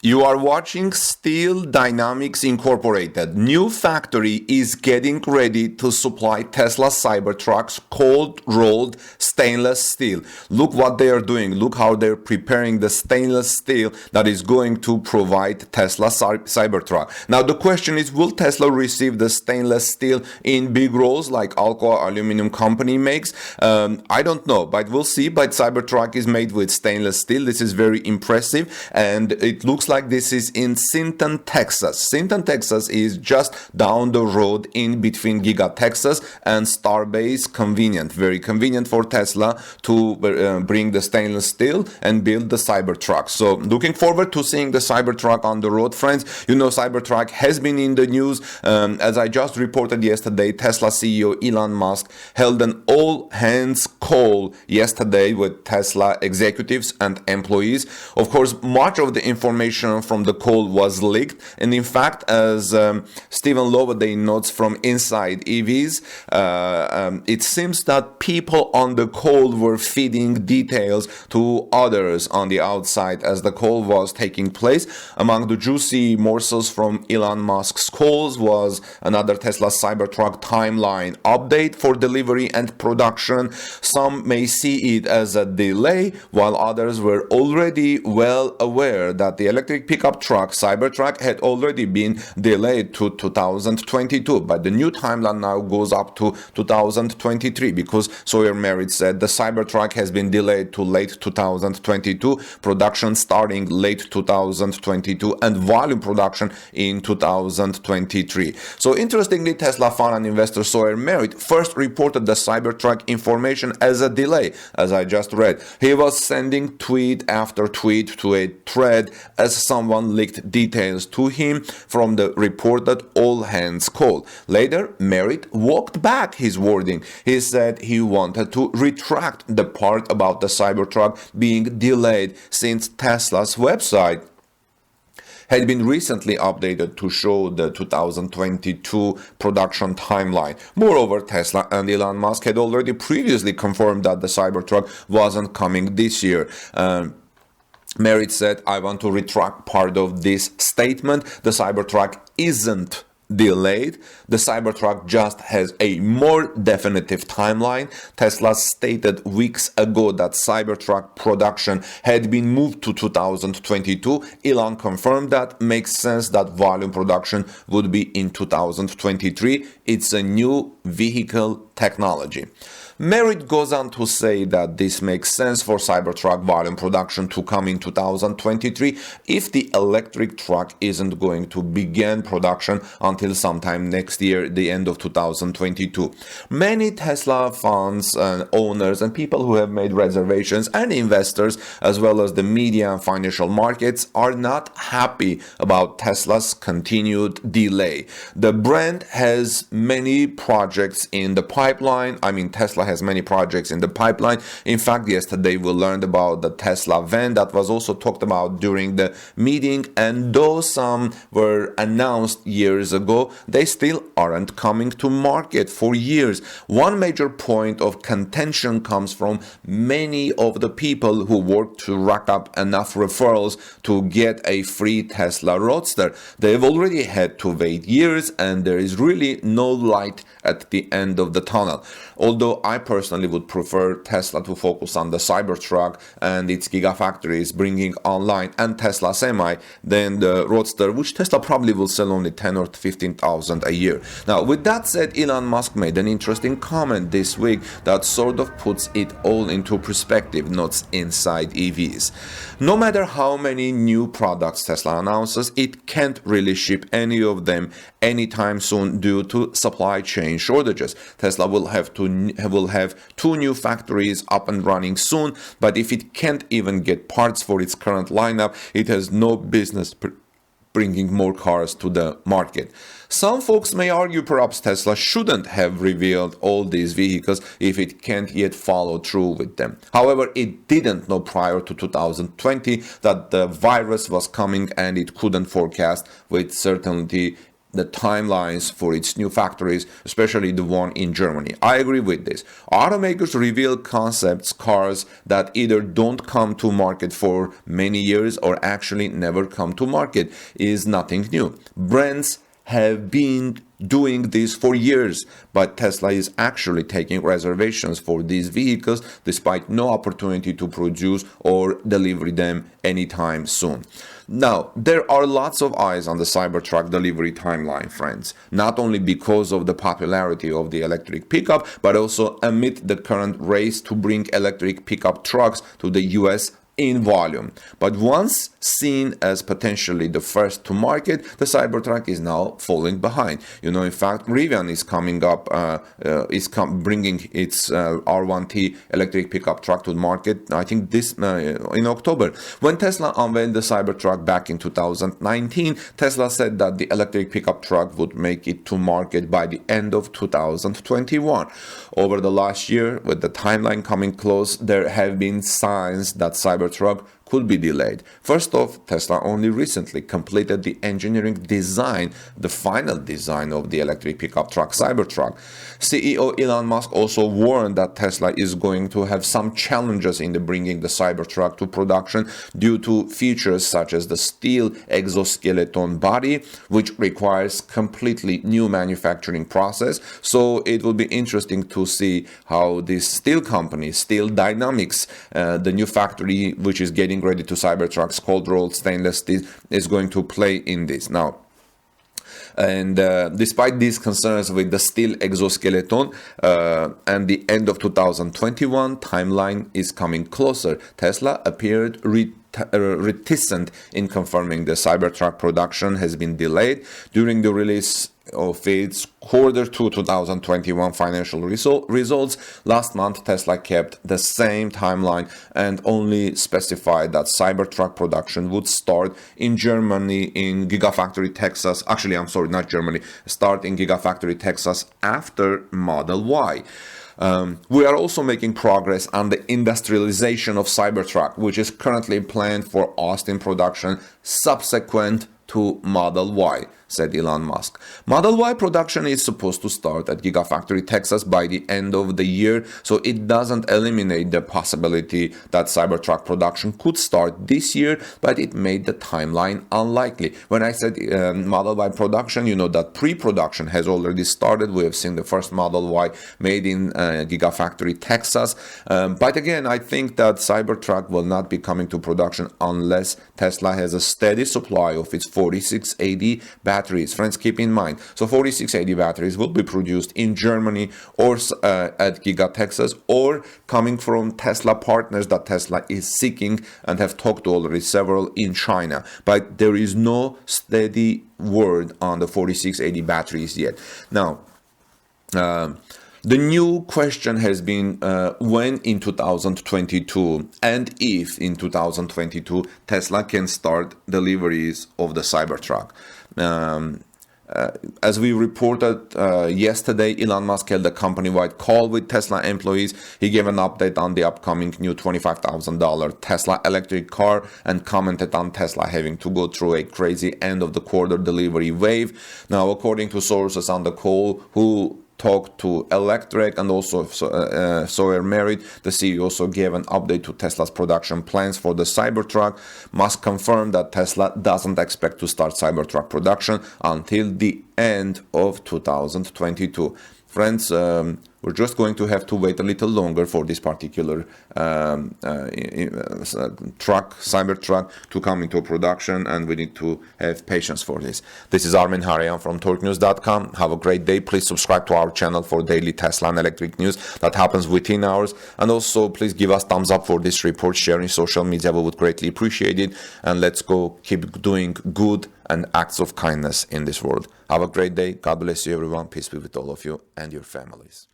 You are watching Steel Dynamics Incorporated. New factory is getting ready to supply Tesla Cybertrucks cold-rolled stainless steel. Look what they are doing. Look how they're preparing the stainless steel that is going to provide Tesla Cybertruck. Now the question is, will Tesla receive the stainless steel in big rolls like Alcoa aluminum company makes? I don't know, but we'll see. But Cybertruck is made with stainless steel. This is very impressive, and it looks like this is in Sinton, Texas. Sinton, Texas is just down the road in between Giga Texas and Starbase. Convenient, very convenient for Tesla to bring the stainless steel and build the Cybertruck. So looking forward to seeing the Cybertruck on the road, friends. You know, Cybertruck has been in the news. As I just reported yesterday, Tesla CEO Elon Musk held an all-hands call yesterday with Tesla executives and employees. Of course, much of the information from the call was leaked, and in fact, as Stephen Lovaday notes from Inside EVs, it seems that people on the call were feeding details to others on the outside as the call was taking place. Among the juicy morsels from Elon Musk's calls was another Tesla Cybertruck timeline update for delivery and production. Some may see it as a delay, while others were already well aware that the electric pickup truck Cybertruck had already been delayed to 2022, but the new timeline now goes up to 2023 because Sawyer Merritt said the Cybertruck has been delayed to late 2022, production starting late 2022, and volume production in 2023. So interestingly, Tesla fund and investor Sawyer Merritt first reported the Cybertruck information as a delay, as I just read. He was sending tweet after tweet to a thread as someone leaked details to him from the reported all-hands call. Later, Merritt walked back his wording. He said he wanted to retract the part about the Cybertruck being delayed since Tesla's website had been recently updated to show the 2022 production timeline. Moreover, Tesla and Elon Musk had already previously confirmed that the Cybertruck wasn't coming this year. Merritt said, I want to retract part of this statement. The Cybertruck isn't delayed. The Cybertruck just has a more definitive timeline. Tesla stated weeks ago that Cybertruck production had been moved to 2022. Elon confirmed that. Makes sense that volume production would be in 2023. It's a new vehicle technology. Merritt goes on to say that this makes sense for Cybertruck volume production to come in 2023 if the electric truck isn't going to begin production until sometime next year, the end of 2022. Many Tesla funds and owners and people who have made reservations and investors, as well as the media and financial markets, are not happy about Tesla's continued delay. The brand has many projects in the pipeline. Tesla has many projects in the pipeline. In fact, yesterday we learned about the Tesla van that was also talked about during the meeting, and though some were announced years ago, they still aren't coming to market for years. One major point of contention comes from many of the people who work to rack up enough referrals to get a free Tesla Roadster. They've already had to wait years, and there is really no light at the end of the tunnel. Although I personally would prefer Tesla to focus on the Cybertruck and its gigafactories bringing online and Tesla Semi than the Roadster, which Tesla probably will sell only 10 or 15,000 a year. Now, with that said, Elon Musk made an interesting comment this week that sort of puts it all into perspective, notes Inside EVs. No matter how many new products Tesla announces, it can't really ship any of them anytime soon due to supply chain shortages. Tesla will have two new factories up and running soon, but if it can't even get parts for its current lineup, it has no business bringing more cars to the market. Some folks may argue perhaps Tesla shouldn't have revealed all these vehicles if it can't yet follow through with them. However, it didn't know prior to 2020 that the virus was coming, and it couldn't forecast with certainty the timelines for its new factories, especially the one in Germany. I agree with this. Automakers reveal concepts cars that either don't come to market for many years or actually never come to market is nothing new. Brands have been doing this for years, but Tesla is actually taking reservations for these vehicles despite no opportunity to produce or deliver them anytime soon. Now, there are lots of eyes on the Cybertruck delivery timeline, friends, not only because of the popularity of the electric pickup, but also amid the current race to bring electric pickup trucks to the US in volume. But once seen as potentially the first to market, the Cybertruck is now falling behind. In fact, Rivian is coming up, bringing its R1T electric pickup truck to the market, I think this in October. When Tesla unveiled the Cybertruck back in 2019, Tesla said that the electric pickup truck would make it to market by the end of 2021. Over the last year, with the timeline coming close, there have been signs that Cybertruck could be delayed. First off, Tesla only recently completed the engineering design, the final design of the electric pickup truck Cybertruck. CEO Elon Musk also warned that Tesla is going to have some challenges in bringing the Cybertruck to production due to features such as the steel exoskeleton body, which requires completely new manufacturing process. So it will be interesting to see how this steel company, Steel Dynamics, the new factory which is getting ready to Cybertruck's cold rolled stainless steel, is going to play in this. Now, and despite these concerns with the steel exoskeleton and the end of 2021 timeline is coming closer, Tesla appeared reticent in confirming the Cybertruck production has been delayed. During the release of its quarter 2 2021 financial results last month, Tesla kept the same timeline and only specified that Cybertruck production would start in Germany in Gigafactory Texas. Actually, I'm sorry, not Germany. Start in Gigafactory Texas after Model Y. We are also making progress on the industrialization of Cybertruck, which is currently planned for Austin production subsequent to Model Y, said Elon Musk. Model Y production is supposed to start at Gigafactory Texas by the end of the year, so it doesn't eliminate the possibility that Cybertruck production could start this year, but it made the timeline unlikely. When I said Model Y production, you know that pre-production has already started. We have seen the first Model Y made in Gigafactory Texas. But again, I think that Cybertruck will not be coming to production unless Tesla has a steady supply of its 4680 batteries. Friends, keep in mind, so 4680 batteries will be produced in Germany or at Giga Texas, or coming from Tesla partners that Tesla is seeking and have talked to already several in China. But there is no steady word on the 4680 batteries yet. Now, the new question has been when in 2022 and if in 2022 Tesla can start deliveries of the Cybertruck. As we reported yesterday, Elon Musk held a company-wide call with Tesla employees. He gave an update on the upcoming new $25,000 Tesla electric car and commented on Tesla having to go through a crazy end-of-the-quarter delivery wave. Now, according to sources on the call who talked to Electrek and also Sawyer Merritt, the CEO also gave an update to Tesla's production plans for the Cybertruck. Musk confirmed that Tesla doesn't expect to start Cybertruck production until the end of 2022. Friends, we're just going to have to wait a little longer for this particular Cybertruck to come into production, and we need to have patience for this. This is Armin Harayan from TorqueNews.com. Have a great day. Please subscribe to our channel for daily Tesla and electric news that happens within hours. And also, please give us thumbs up for this report, share in social media. We would greatly appreciate it. And let's go keep doing good and acts of kindness in this world. Have a great day. God bless you, everyone. Peace be with all of you and your families.